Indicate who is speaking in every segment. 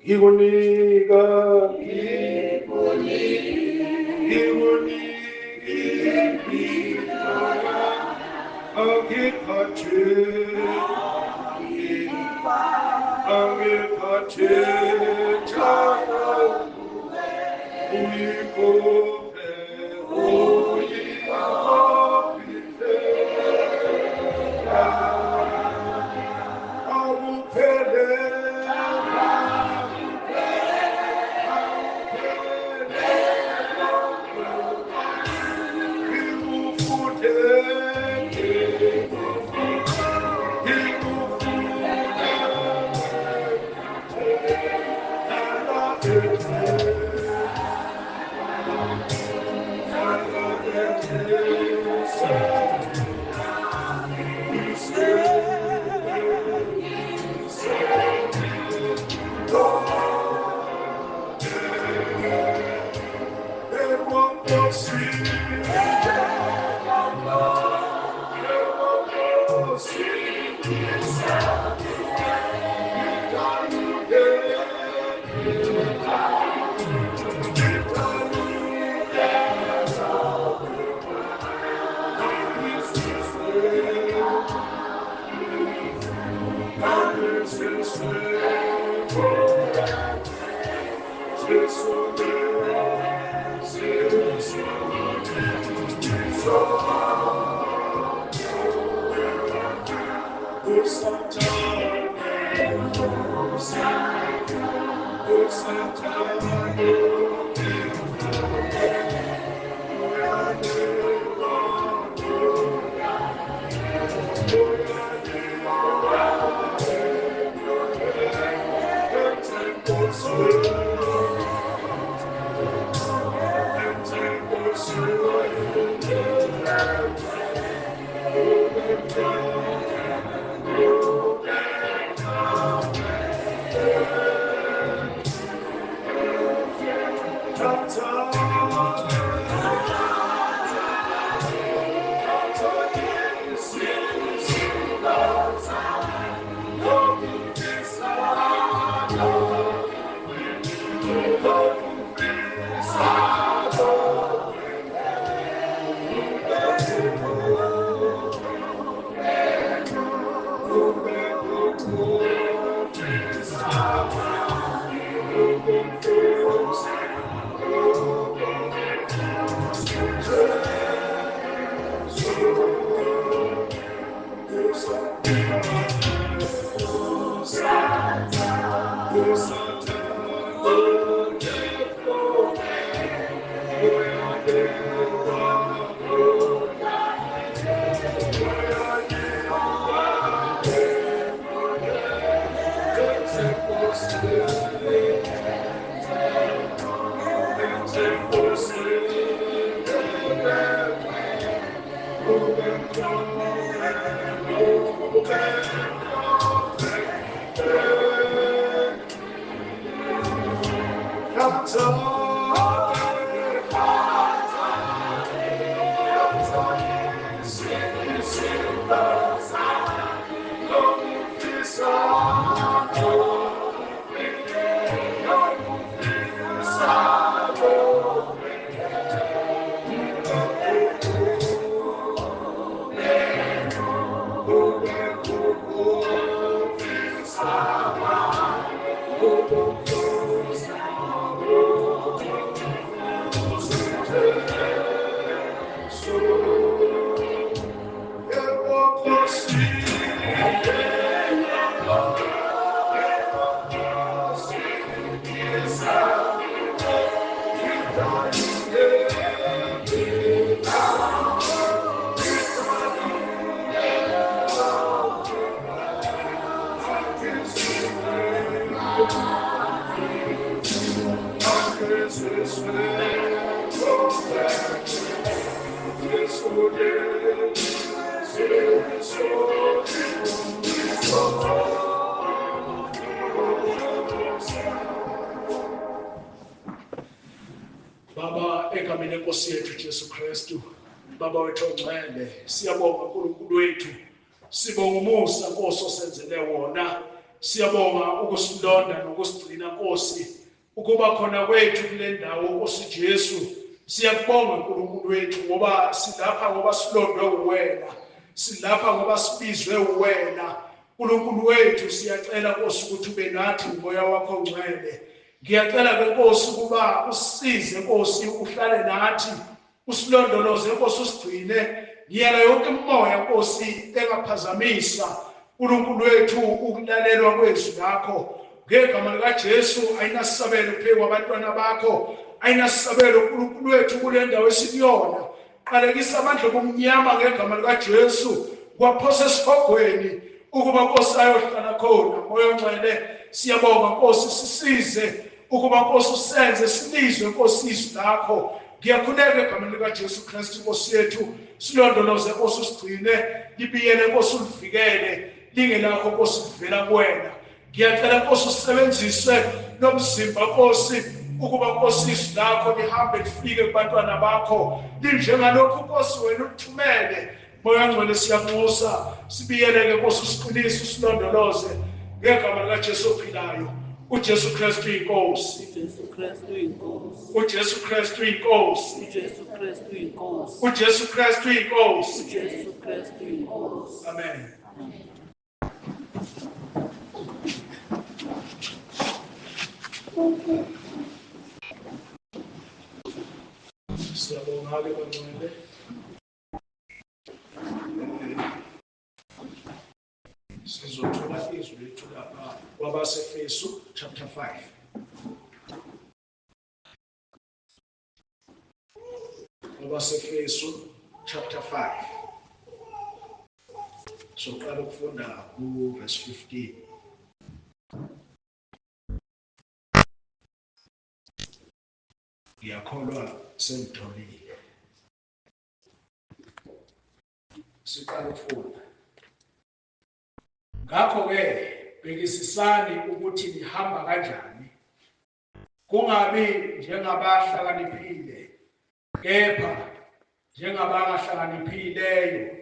Speaker 1: ngikunika Baba egameni lenkosi yethu Jesu Kristu. Baba wethu ongcwele, siyabonga uNkulunkulu wethu. Sibonga umusa Nkosi osenzele wona. siyabonga ukusilonda nokusigcina Nkosi ukuba khona kwethu kule ndawo Nkosi Jesu. Siyakubonga uNkulunkulu wethu ngoba silapha ngoba silondwe uwena, silapha ngoba sibizwe uwena. uNkulunkulu wethu siyacela Nkosi ukuthi ube nathi umoya wakho ongcwele. Ngiyacela ke Nkosi ukuba usisize Nkosi uhlale nathi, usilondoloze Nkosi usigcine. Ngiyala yonke imimoya Nkosi engaphazamisa uNkulunkulu wethu ukulalelwa kwezwi lakho. Ngegama likaJesu ayinasabelo phezu kwabantwana bakho, ayinasabelo uNkulunkulu wethu kule ndawo esikuyona. Qalekisa amandla obumnyama ngegama likaJesu, kwaphose esihogweni ukuba Nkosi ayohlala khona. Moya ongcwele siyabonga Nkosi, sisize ukuba Nkosi usenze silizwe Nkosi izwi lakho. Ngiyakhuleka egameni likaJesu Kristu Nkosi yethu, silondoloze Nkosi usigcine, libiyele Nkosi ulivikele, lingelakho Nkosi livela kuwena. Ngiyacela Nkosi usebenzise nomzimba Nkosi ukuba Nkosi izwi lakho lihambe lifike kubantwana bakho, linjengalokhu Nkosi wena uthumele. Moya ngcwele siyanxusa, sibiyeleke Nkosi usiqinise, usilondoloze ngegama likaJesu ophilayo, uJesu Kristu inkosi. uJesu Kristu inkosi. uJesu Kristu inkosi. Amen. Siyabonga ke bangcwele. Sizothola izwi lethu lapha kwabaseFesu chapter 5. kwabaseFesu chapter 5. Soqala ukufunda ku verse 15. Ngiyakholwa sengitholile. Siqala ukufunda. Ngakho-ke bhekisisani ukuthi nihamba kanjani, kungabi njengabahlakaniphile, kepha njengabangahlakaniphileyo.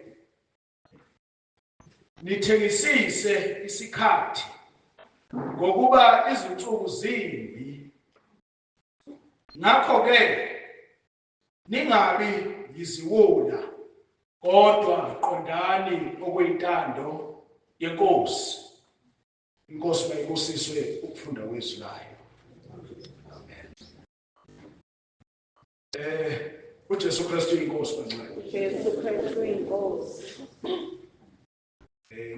Speaker 1: Nithekisise isikhathi ngokuba izinsuku zimbi. Ngakho-ke ningabi yiziwula, kodwa qondani okuyintando yenkosi. Inkosi mayibusiswe ukufunda kwezwi layo. Amen. uJesu Kristu inkosi bangcwele.
Speaker 2: uJesu Kristu inkosi.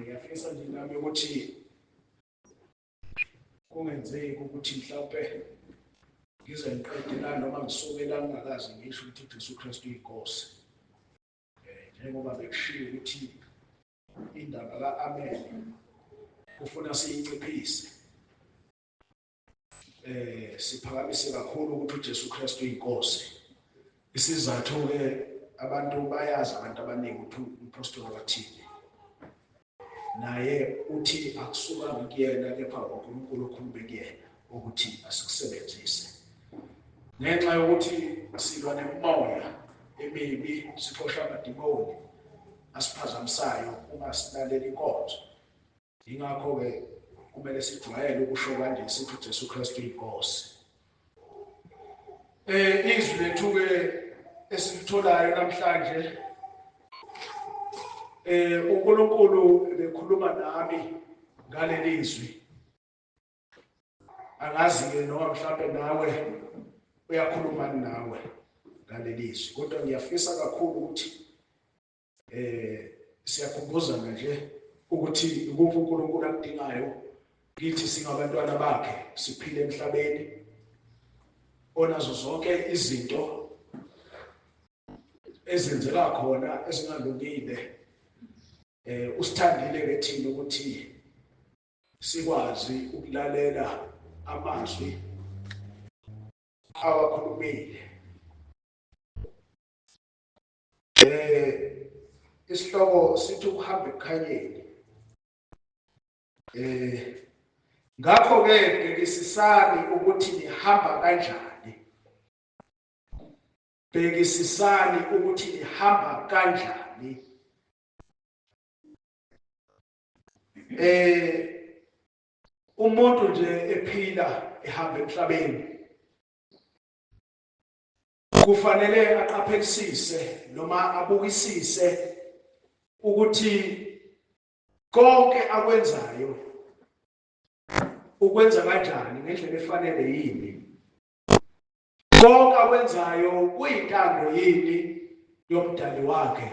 Speaker 1: Ngiyafisa nje nami ukuthi kungenzeki ukuthi mhlawumbe ngize ngiqede la noma ngisuke la ngingakazi ngisho ukuthi uJesu Kristu inkosi. Njengoba bekushiwo ukuthi indaba ka-Amen kufuna siyinciphise. Siphakamise kakhulu ukuthi uJesu Kristu inkosi. Isizathu-ke abantu bayazi, abantu abaningi ukuthi umpostoli wathini. Naye uthi akusukanga kuyena, kepha uNkulunkulu okhulume kuyena ukuthi asikusebenzise. Ngenxa yokuthi silwa nemimoya emibi, sixosha amadimoni asiphazamisayo uma silalela inkonzo. Ingakho-ke kumele sijwayele ukusho kanje sithi uJesu Kristu inkosi. Izwi lethu-ke esilitholayo namhlanje, uNkulunkulu bekhuluma nami ngaleli izwi. Angazi-ke noma mhlawumbe nawe uyakhuluma nawe ngaleli izwi, kodwa ngiyafisa kakhulu ukuthi siyakhumbuzana nje ukuthi ikuphi uNkulunkulu akudingayo kithi singabantwana bakhe, siphile emhlabeni onazo zonke izinto ezenzeka khona ezingalungile. Usithandile-ke thina ukuthi sikwazi ukulalela amazwi awakhulumile. Isihloko sithi ukuhamba ekukhanyeni. Ngakho-ke bhekisisani ukuthi nihamba kanjani. Bhekisisani ukuthi nihamba kanjani. umuntu nje ephila ehamba emhlabeni kufanele aqaphelisise noma abukisise ukuthi konke akwenzayo ukwenza kanjani ngendlela efanele yini, konke akwenzayo kuyintando yini yomdali wakhe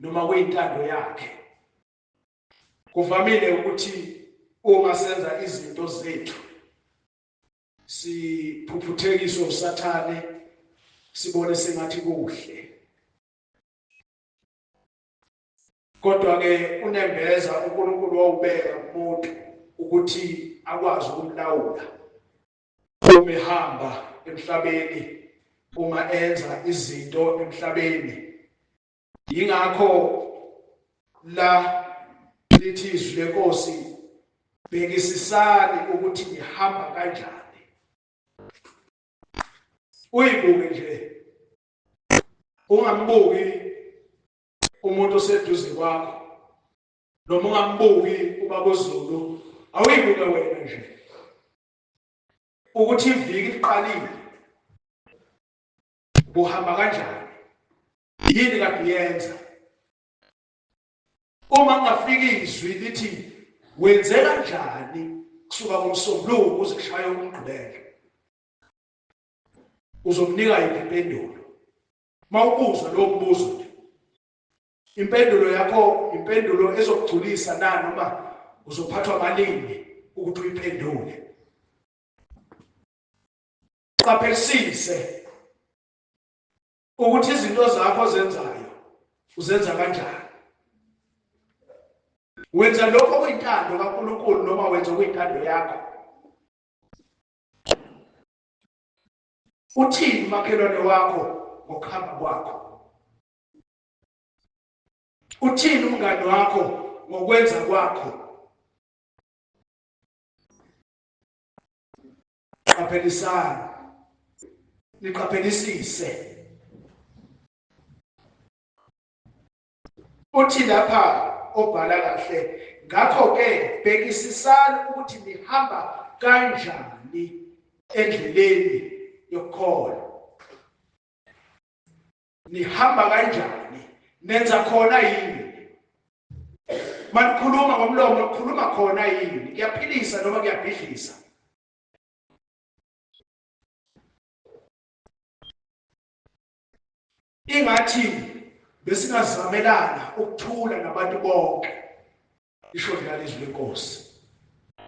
Speaker 1: noma kuyintando yakhe. Kuvamile ukuthi uma senza izinto zethu siphuphuthekiswe usathane sibone sengathi kuhle, kodwa ke unembeza uNkulunkulu wawubeka kumuntu ukuthi akwazi ukumlawula uma ehamba emhlabeni, uma enza izinto emhlabeni. Yingakho la lithi izwi lenkosi, bhekisisani ukuthi nihamba kanjani. Uyibuke nje, ungambuki umuntu oseduze kwakho noma ungambuki ubaba uZulu, awuyibuke wena nje ukuthi iviki liqalile uhamba kanjani, yini kade yenza. Uma ngafika izwi lithi wenze kanjani kusuka ngoMsombuluko kuze kushaye uMgqibelo, uzomnika impendulo. Mawubuzwa lo mbuzo nje, impendulo yakho impendulo ezokugculisa na noma uzophathwa amalini ukuthi uyiphendule. Qaphelisise ukuthi izinto zakho ozenzayo uzenza kanjani. Wenza lokho kuyintando kaNkulunkulu noma wenza kuyintando yakho? Uthini makhelwane wakho ngokuhamba kwakho? Uthini umngane wakho ngokwenza kwakho? Qaphelisani, niqaphelisise. Uthi lapha obhala kahle, ngakho-ke bhekisisani ukuthi nihamba kanjani endleleni yokukholwa. Nihamba kanjani? Nenza khona yini? Manikhuluma ngomlomo, nikhuluma khona yini? Kuyaphilisa noma kuyabhidlisa? Ingathi besingazamelana ukuthula nabantu bonke. Isho ngalizwi lenkosi,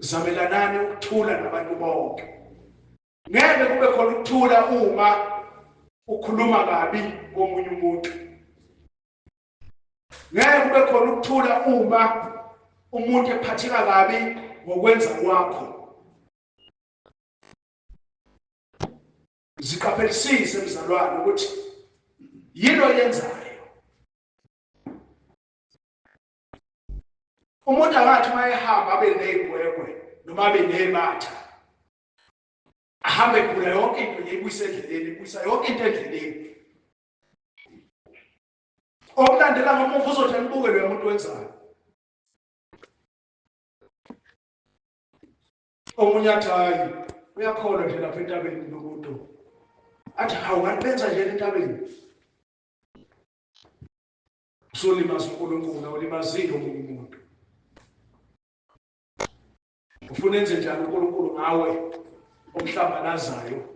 Speaker 1: zamelanani ukuthula nabantu bonke. Ngeke kube khona ukuthula uma ukhuluma kabi ngomunye umuntu. Ngeke kube khona ukuthula uma umuntu ephatheka kabi ngokwenza kwakho. Ziqaphelisise mzalwane ukuthi yini oyenzayo. Umuntu akathi mayehamba abe nezigwegwe noma abe nematha, ahambe kula yonke into yeyibuyisa endleleni, ibuyisa yonke into endleleni. Okulandela ngomuva uzothi anibuke lo muntu wenzayo. Omunye athi hayi uyakholwa nje lapha entabeni nomuntu. Athi hawu kanti benza nje entabeni. Usolimaza uNkulunkulu, awulimazile omunye umuntu. Ufuna enze njani uNkulunkulu ngawe omhlambalazayo?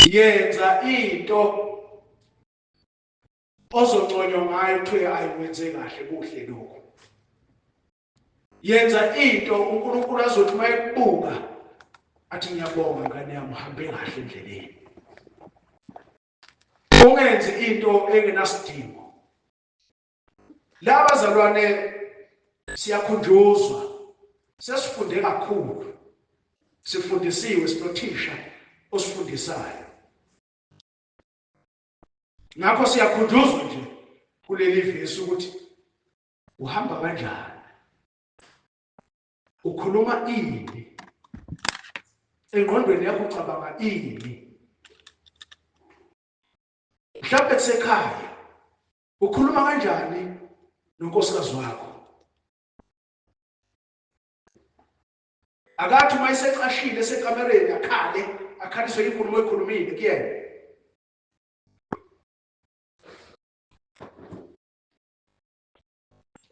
Speaker 1: Yenza into ozonconywa ngayo kuthiwe ayiwenze kahle kuhle lokho. Yenza into uNkulunkulu azothi mayekubuka athi ngiyabonga ngane yami uhambe kahle endleleni. Ungenzi into engenasidingo. Laba bazalwane siyakhunjuzwa, sesifunde kakhulu, sifundisiwe sinothisha osifundisayo. Ngakho siyakhunjuzwa nje kuleli vesi ukuthi uhamba kanjani, ukhuluma ini, engqondweni yakho ucabanga ini. Mhlawumbe kusekhaya ukhuluma kanjani nonkosikazi wakho? akathi uma isecashile esekamereni akhaliswe inkulumo ekhulumile kuyena.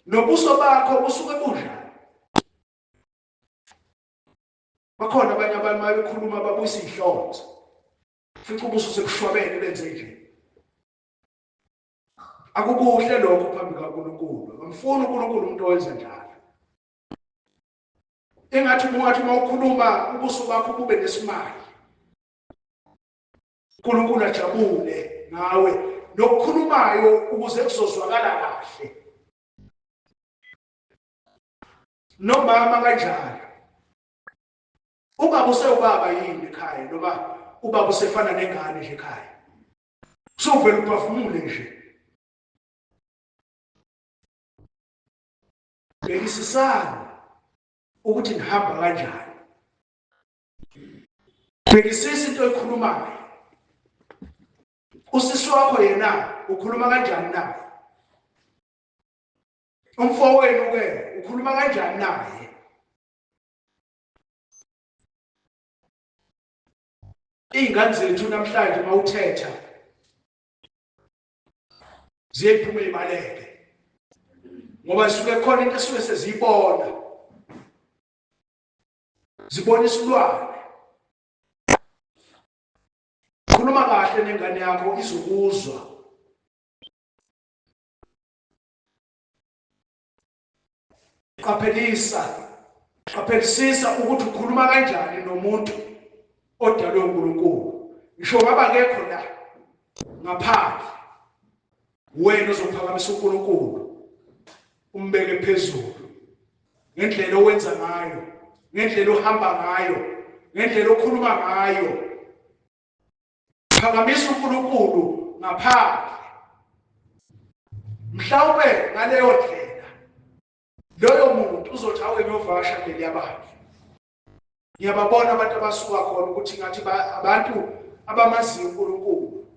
Speaker 1: Nobuso bakho busuke bunjani? Bakhona abanye abantu babekhuluma babuyisa ihlonze. Fica ubuso sekushwabene benze nje. Akukuhle lokho phambi kaNkulunkulu. Amfuni uNkulunkulu umuntu owenza njalo. Engathi uma ukhuluma ubuso bakho bube nesimali. uNkulunkulu ajabule ngawe nokukhulumayo ukuze kuzozwakala kahle. Nomama kanjalo. Ubaba usewubaba yini ekhaya noma ubaba usefana nengane nje ekhaya. Sovela uphefumule nje. Bekisisana ukuthi nihamba kanjani. Bekisisa into ekhulumayo. Usisi wakho yena ukhuluma kanjani naye? Umfowenu ke ukhuluma kanjani naye? Ingane zethu namhlanje mawuthetha ziyephuma ibaleke. Ngoba suke khona into esuke sezibona. Zibona isilwane. Khuluma kahle nengane yakho izokuzwa. Qaphelisisa ukuthi ukhuluma kanjani nomuntu odalwe uNkulunkulu. Ngisho ngaba akekho la ngaphandle. Wena uzophakamisa uNkulunkulu. Umbeke phezulu. Ngendlela owenza ngayo, ngendlela ohamba ngayo, ngendlela okhuluma ngayo. Phakamisa uNkulunkulu ngaphandle. Mhlawumbe ngaleyo ndlela loyo muntu uzothi awe ngiyovasha phela yabantu. Ngiyababona abantu abasuka khona ukuthi ngathi abantu abamaziyo uNkulunkulu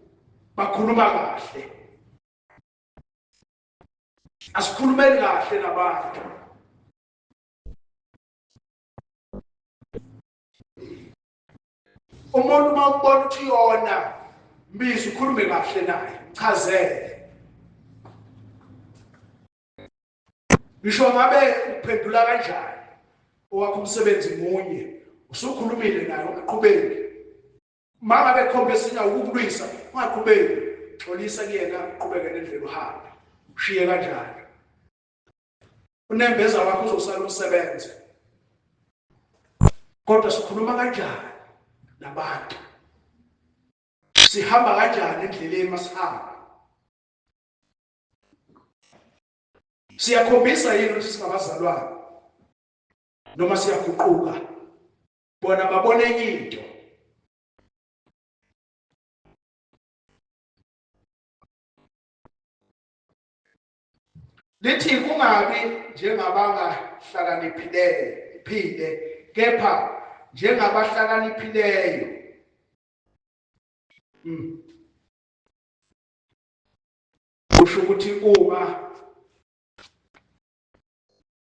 Speaker 1: bakhuluma kahle. Asikhulumeni kahle nabantu. Umuntu mawubona ukuthi yona mbizo ukhulume kahle naye, mchazele. Ngisho ngabe uphendula kanjani owakho umsebenzi munye, usukhulumile naye ungaqhubeki. Mangabe khombesa inyawo ukukulwisa, ungaqhubeki. Xolisa kuyena uqhubeke nendlela uhambe. Ushiye kanjani. Unembeza wakho uzosala umsebenzi. Kodwa sikhuluma kanjani nabantu? Sihamba kanjani endleleni masihamba? Siyakhombisa yini ukuthi singabazalwane? Noma siyaguquka? Bona babone enye into. Lithi kungabi njengabangahlakaniphileyo, kepha njengabahlakaniphileyo. Kusho ukuthi uma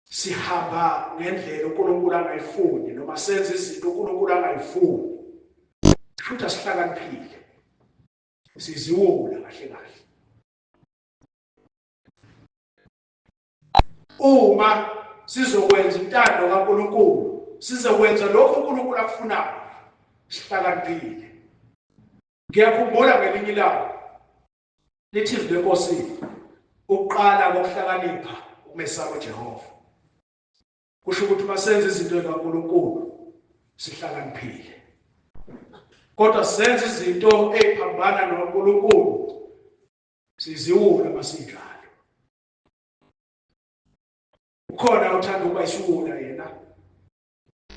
Speaker 1: sihamba ngendlela uNkulunkulu angayifuni noma senze izinto uNkulunkulu angayifuni, futhi asihlakaniphile. Siziwula kahle kahle. Uma sizokwenza intando kaNkulunkulu, sizokwenza lokho uNkulunkulu akufunayo, sihlakaniphile. Ngiyakhumbula ngelinye ilanga lithi izwi leNkosi ukuqala kokuhlakanipha ukumesaba uJehova. Kusho ukuthi masenze izinto zikaNkulunkulu sihlakaniphile. Kodwa senze izinto eziphambana noNkulunkulu siziwula masinjalo. Ukhona uthanda ukuba isiwula yena.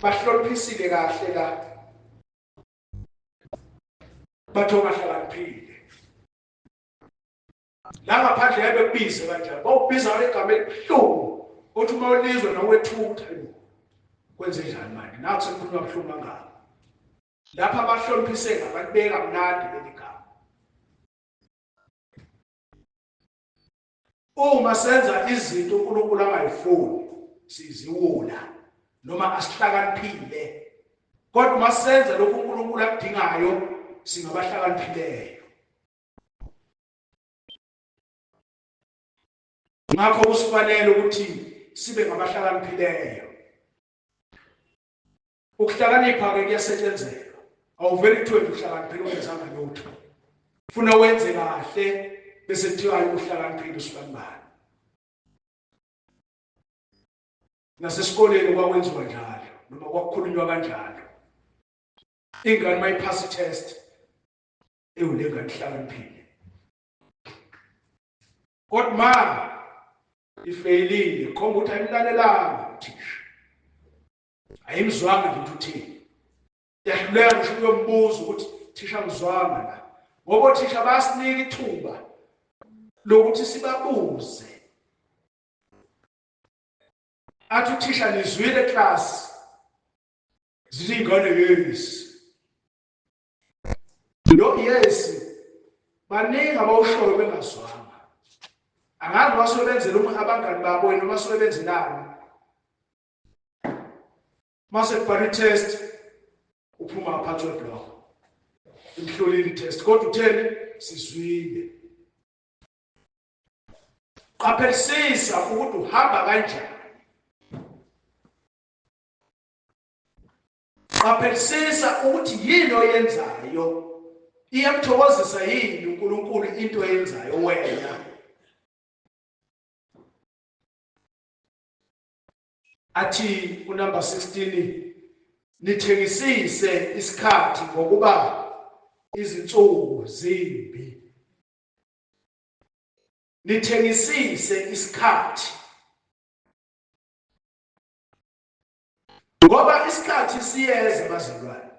Speaker 1: Bahloniphisile kahle la. Batho bahlakaniphile. La ngaphandle yabe kubize kanjani? Bawubiza ngegama elibuhlungu. Uthi uma ulizwe nawethutha kwenze njani manje? Naku sekukhuluma kabuhlungu kangaka. Lapha abahloniphise ngabantu beka mnandi leli gama. Uma senza izinto uNkulunkulu angayifuni, siziwula noma asihlakaniphile kodwa masenza lokhu uNkulunkulu akudingayo singabahlakaniphileyo. Ngakho kusifanele ukuthi sibe ngabahlakaniphileyo. Ukuhlakanipha ke kuyasetshenzelwa. Awuveli kuthiwe uhlakaniphile ungenzanga lutho. Ufuna wenze kahle bese kuthiwa uhlakaniphile usifanibani. Nasesikoleni kwakwenziwa njalo noma kwakukhulunywa kanjalo. Ingane mayiphasa i-test ewulengane ihlakaniphile. Kodwa ma ifeyilile khomba ukuthi ayimlalelanga uthisha. Ayimzwanga into uthini. Yahluleka ngisho uyombuza ukuthi thisha ngizwanga la. Ngoba othisha basinika ithuba lokuthi sibabuze. Athi uthisha nizwile class. Zilingane yes. Lo yes. Baningi abawushoyo bengazwanga. Angazi wasebenzela abangani babo noma wasebenzelana. Mase kubhala test uphuma phakathi kweblock. Imhlolile test kodwa utheni sizwile. Qaphelisisa ukuthi uhamba kanjani. Qaphelisisa ukuthi yini oyenzayo iyamthokozisa yini uNkulunkulu into oyenzayo wena. Athi unumber 16 nithengisise isikhathi ngokuba izinsuku zimbi. Nithengisise isikhathi ngoba isikhathi siyeza bazalwane.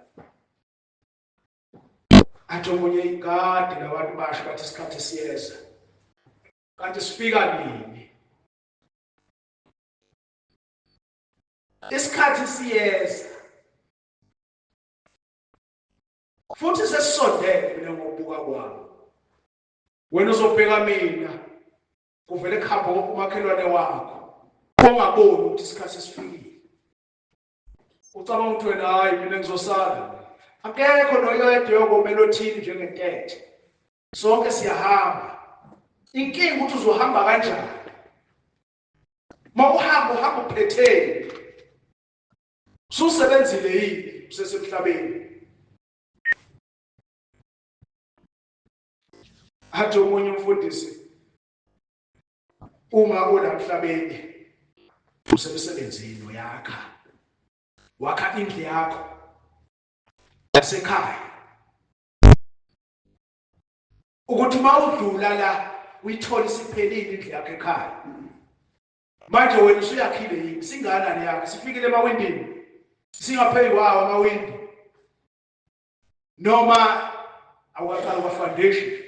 Speaker 1: Athi omunye ikade labantu basho bathi isikhathi siyeza. Kanti sifika nini? Isikhathi siyeza. Futhi sesisondele mina ngokubuka kwami. Wena uzobheka mina kuvele kuhamba umakhelwane wakho. Ongaboni ukuthi isikhathi sesifikile. Ucabanga ukuthi wena hayi mina ngizosala. Akekho noyedwa yokomela othini njengentethe. Sonke siyahamba. Inkinga ukuthi uzohamba kanjani. Mawuhamba uphetheni. Susebenzile yini usesemhlabeni? Athi omunye umfundisi uma ulamhlabeni usemsebenzini uyakha. Wakha indlu yakho yasekhaya. Ukuthi mawudlula la uyithola isiphelile indlu yakho ekhaya. Manje wena usuyakhile yini? Singanani yakho? Sifikile emawindini. Singaphezu kwawo amawindi. Noma awaqala kwa foundation.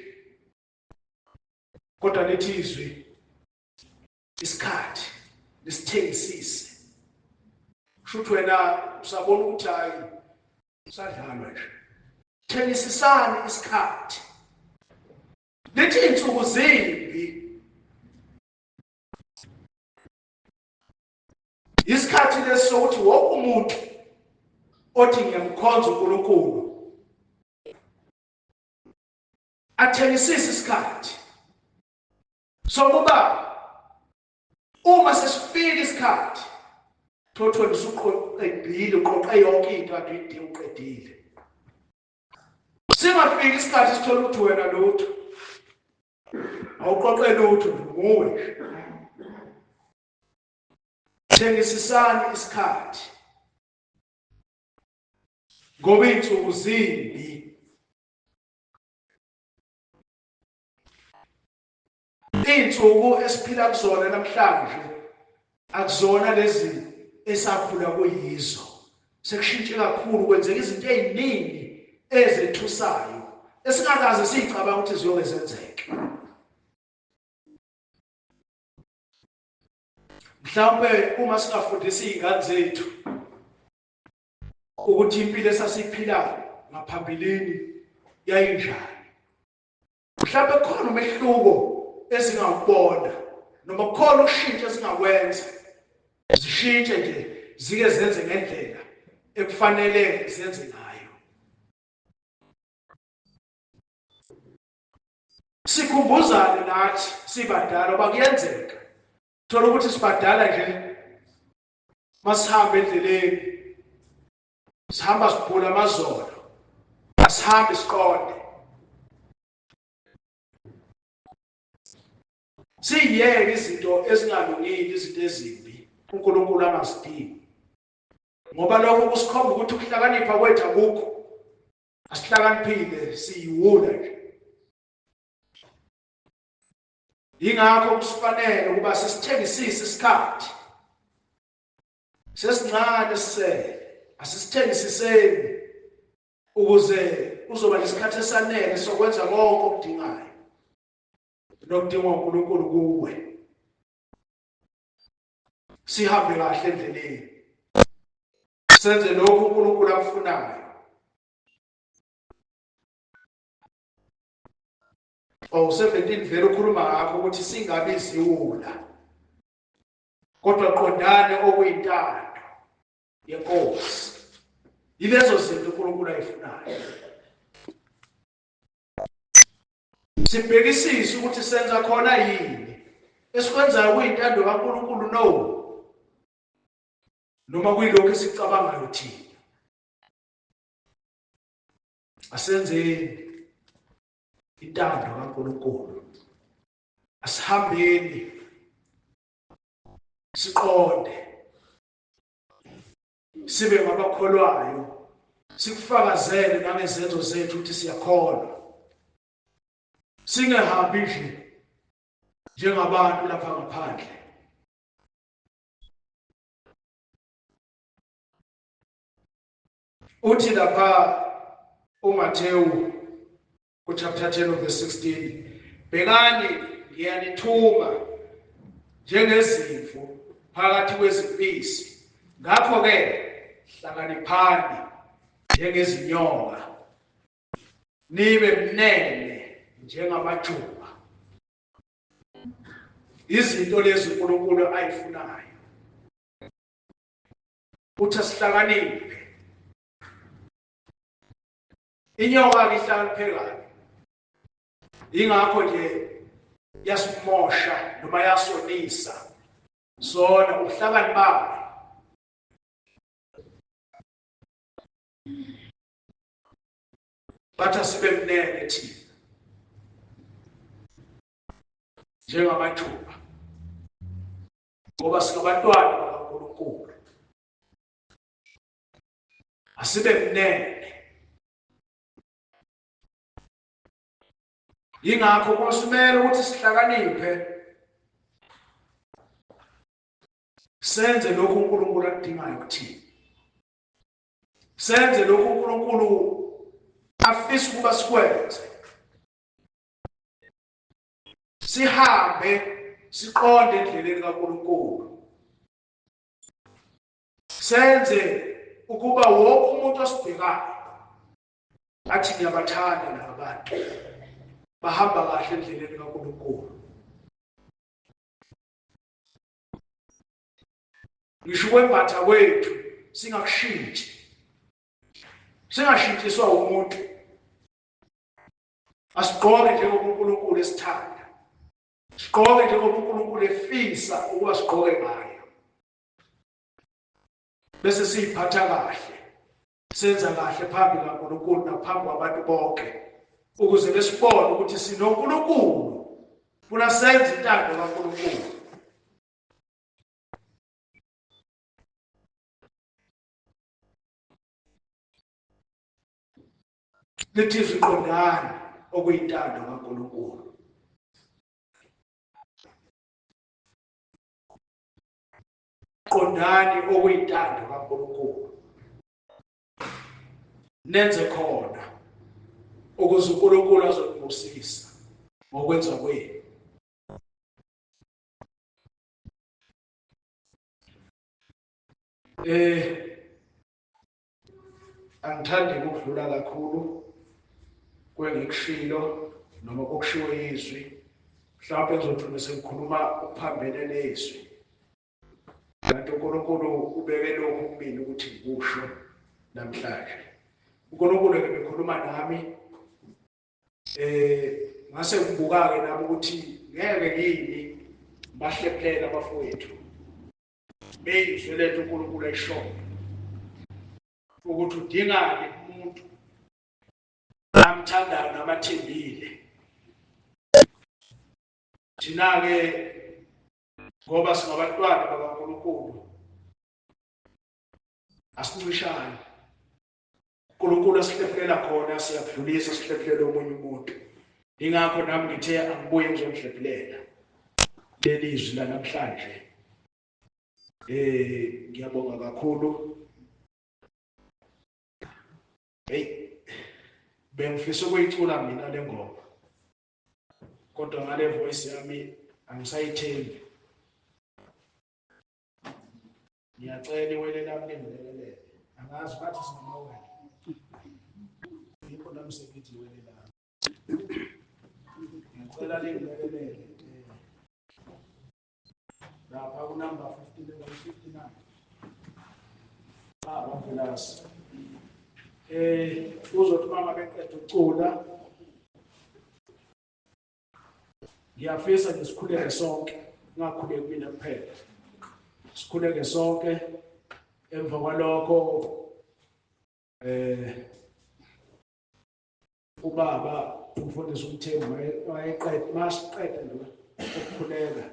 Speaker 1: Kodwa lethi izwi isikhathi lisithengisise. Shuthi wena usabona ukuthi hayi usadlalwa nje. Thengisisani isikhathi. Lethi insuku zimbi. Isikhathi lesokuthi wonke umuntu othi ngiyamkhonza uNkulunkulu athengisise isikhathi. So kuba uma sesifika isikhathi thothwe usuqedile uqoqe yonke into ade uyidinga uqedile. Singafika isikhathi sithola ukuthi wena lutho awuqoqe lutho nguwe. Thengisisani isikhathi ngoba insuku zimbi. Insuku esiphila kuzona namhlanje akuzona lezi esakhula kuyizo. Sekushintshe kakhulu kwenzeka izinto eziningi ezethusayo esingakaze sicabanga ukuthi ziyoke zenzeke. Mhlawumbe uma singafundisa izingane zethu ukuthi impilo esasiphila ngaphambilini yayinjani. Mhlawumbe khona umehluko esingawubona noma khona ukushintsha esingakwenza. Zishintshe nje zike zenze ngendlela ekufanele zenze ngayo. Sikhumbuzane nathi sibadala bakuyenzeka thola ukuthi sibadala nje masihamba endleleni sihamba siphula amazolo asihambe siqonde siyeke izinto ezingalungile izinto ezimbi uNkulunkulu angazidingi ngoba lokho kusikhomba ukuthi ukuhlakanipha kwethu akukho asihlakaniphile siyiwula nje. Ingakho kusifanele ukuba sisithengisise isikhathi sesincane sisele asisithengisiseni ukuze uzoba lesikhathi esanele sokwenza konke okudingayo nokudingwa uNkulunkulu kuwe. Sihambe kahle endleleni senze lokho uNkulunkulu akufunayo. U17 vele ukhuluma ngakho ukuthi singabi iziwula kodwa qondane okuyintando yenkosi. Yilezo zinto uNkulunkulu ayifunayo. Sibhekisise ukuthi senza khona yini esikwenzayo kuyintando kaNkulunkulu noma kuyilokho esicabangayo thina. Asenzeni intando kaNkulunkulu. Asihambeni siqonde sibe ngabakholwayo sikufakazele nangezenzo zethu ukuthi siyakholwa. Singehambi nje njengabantu lapha ngaphandle. Uthi lapha uMathewu chapter 10 verse 16, bhekani ngiyanithuma njengezimvu phakathi kwezimpisi, ngakho ke hlakaniphani njengezinyoka nibe mnene njengamajuba. Izinto lezi uNkulunkulu ayifunayo uthi asihlakaniphe. Inyoka lihlakaniphe ingakho nje yasimosha noma yasonisa sona uhlakani bayo. Bathi sibe mnene thina njengamajuba ngoba singabantwana bakaNkulunkulu. Asibe mnene. Ingakho kusimele ukuthi sihlakaniphe senze lokhu uNkulunkulu akudingayo kuthina. Senze lokhu uNkulunkulu afisa ukuba sikwenze. Sihambe siqonde endleleni kaNkulunkulu. Senze ukuba wonke umuntu osibhekayo athi ngiyabathanda laba bantu bahamba kahle endleleni kaNkulunkulu. Ngisho kwembatha kwethu singakushintshi. Singashintshiswa umuntu. Asigqoke njengoba uNkulunkulu esithanda. Sigqoke njengoba uNkulunkulu efisa ukuba sigqoke ngayo. Bese siyiphatha kahle. Senza kahle phambi kaNkulunkulu naphambi kwabantu bonke. Ukuze besibone ukuthi sinoNkulunkulu funa senze intando kaNkulunkulu. Lithi siqondane okuyintando kaNkulunkulu. Qondane okuyintando kaNkulunkulu. Nenze khona ukuze uNkulunkulu azokubusisa ngokwenza kwenu. Angithandi ukudlula kakhulu kwengikushilo noma kokushiwo yizwi. Mhlawumbe ngizothi bese ngikhuluma ukuphambene nezwi. kanti uNkulunkulu ubeke lokhu kumina ukuthi ngikusho namhlanje. uNkulunkulu-ke bekhuluma nami ngase ngibuka-ke nami ukuthi ngeke yini bahlephelela abafowethu bezwe lethu uNkulunkulu ayishoyo ukuthi udingake umuntu amthandayo namathembile. Thina-ke ngoba singabantwana bakaNkulunkulu asincishane. uNkulunkulu asihlephelela khona siyakudlulisa sihlephelele omunye umuntu. Ingakho nami ngithe angibuye ngizomhlephelela leli izwi lanamhlanje. Ngiyabonga kakhulu. Bengifisa ukuyicula mina le ngoma, kodwa ngale voice yami angisayithembi. Ngiyacela iwele lami lingilekelele. Angazi bathi sinamawele. Yikho nami sengithi iwele lami. Ngiyacela lingilekelele. Lapha kunumber 59. Bafilasi. Uzothi mama beqeda ukucula. Ngiyafisa nje sikhuleke sonke, ungakhuleki mina kuphela. Sikhuleke sonke. Emva kwalokho ubaba umfundisi uMthembu wayeqeda masiqeda nje ukukhuleka.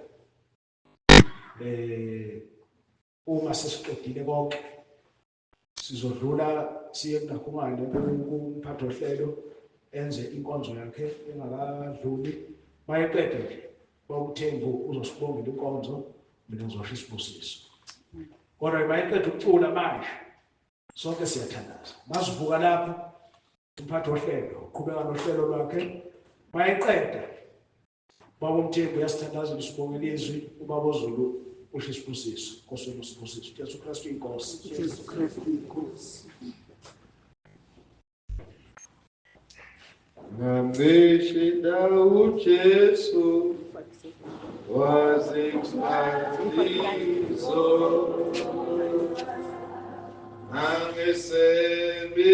Speaker 1: Uma sesiqedile konke sizodlula siye kuNakhumane kumphathi ohlelo enze inkonzo yakhe engakadluli. Mayeqeda nje bakuThembu uzosibongela inkonzo, mina ngizosho isibusiso. Kodwa mayeqeda ukucula manje sonke siyathandaza. Masivuka lapho umphathi ohlelo uqhubeka nohlelo lwakhe. Mayeqeda bakuThembu uyasithandazela isibongela izwi ubaba uZulu usho isibusiso. Nkosi usibusiso. Jesu Kristu inkosi.
Speaker 2: Jesu Kristu inkosi.
Speaker 3: Ngameshinda uJesu wazixwayiso nangesembi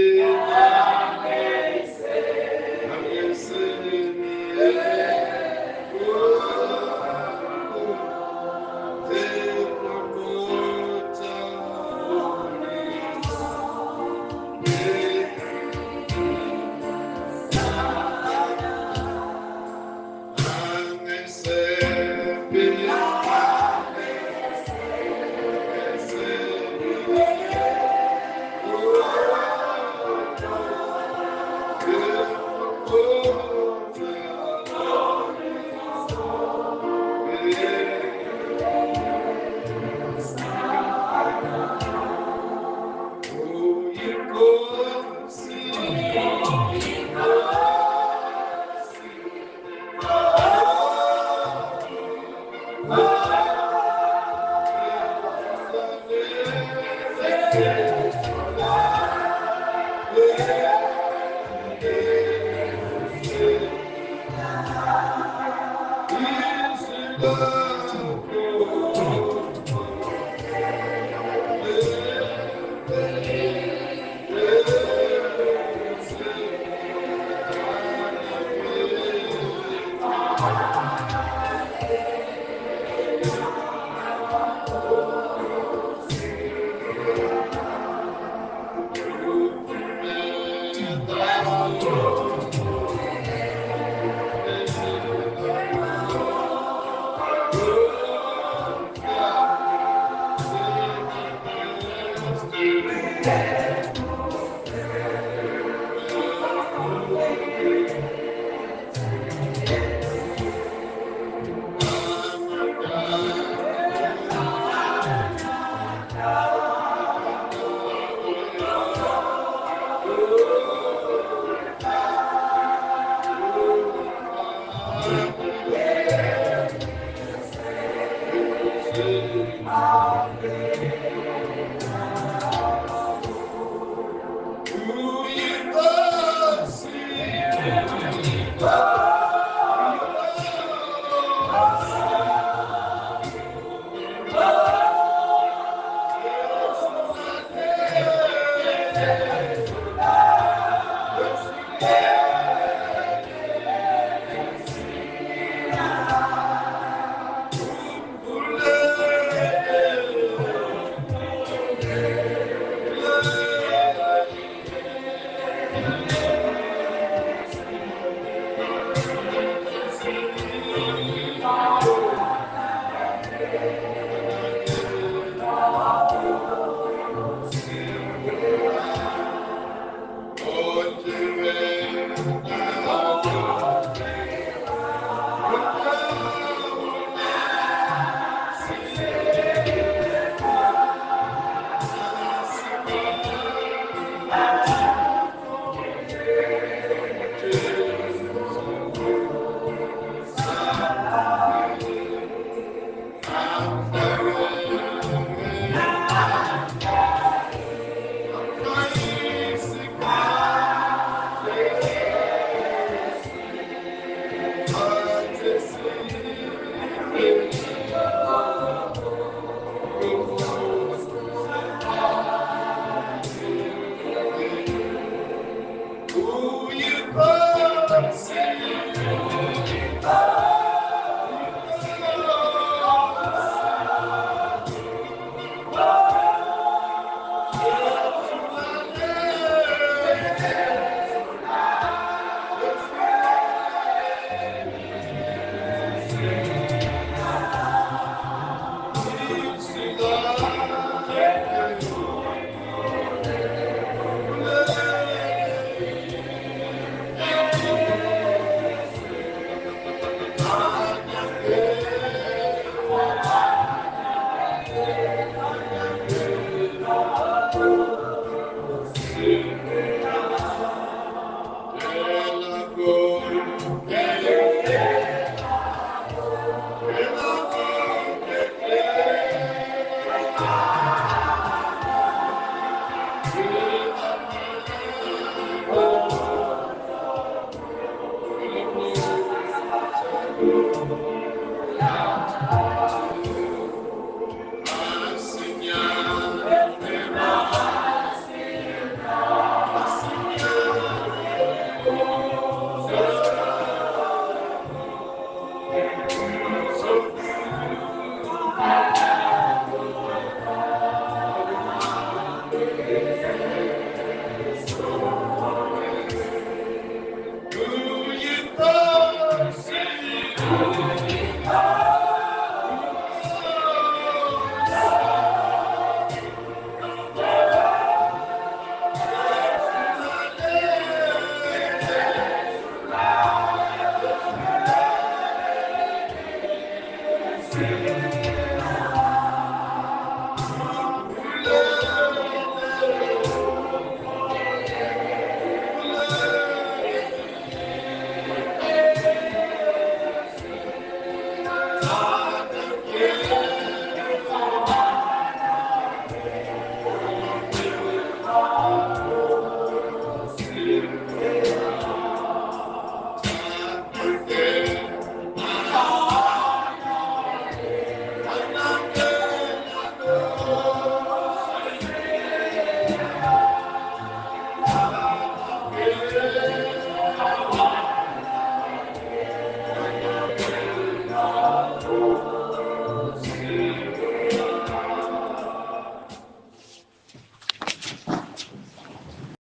Speaker 1: Amen.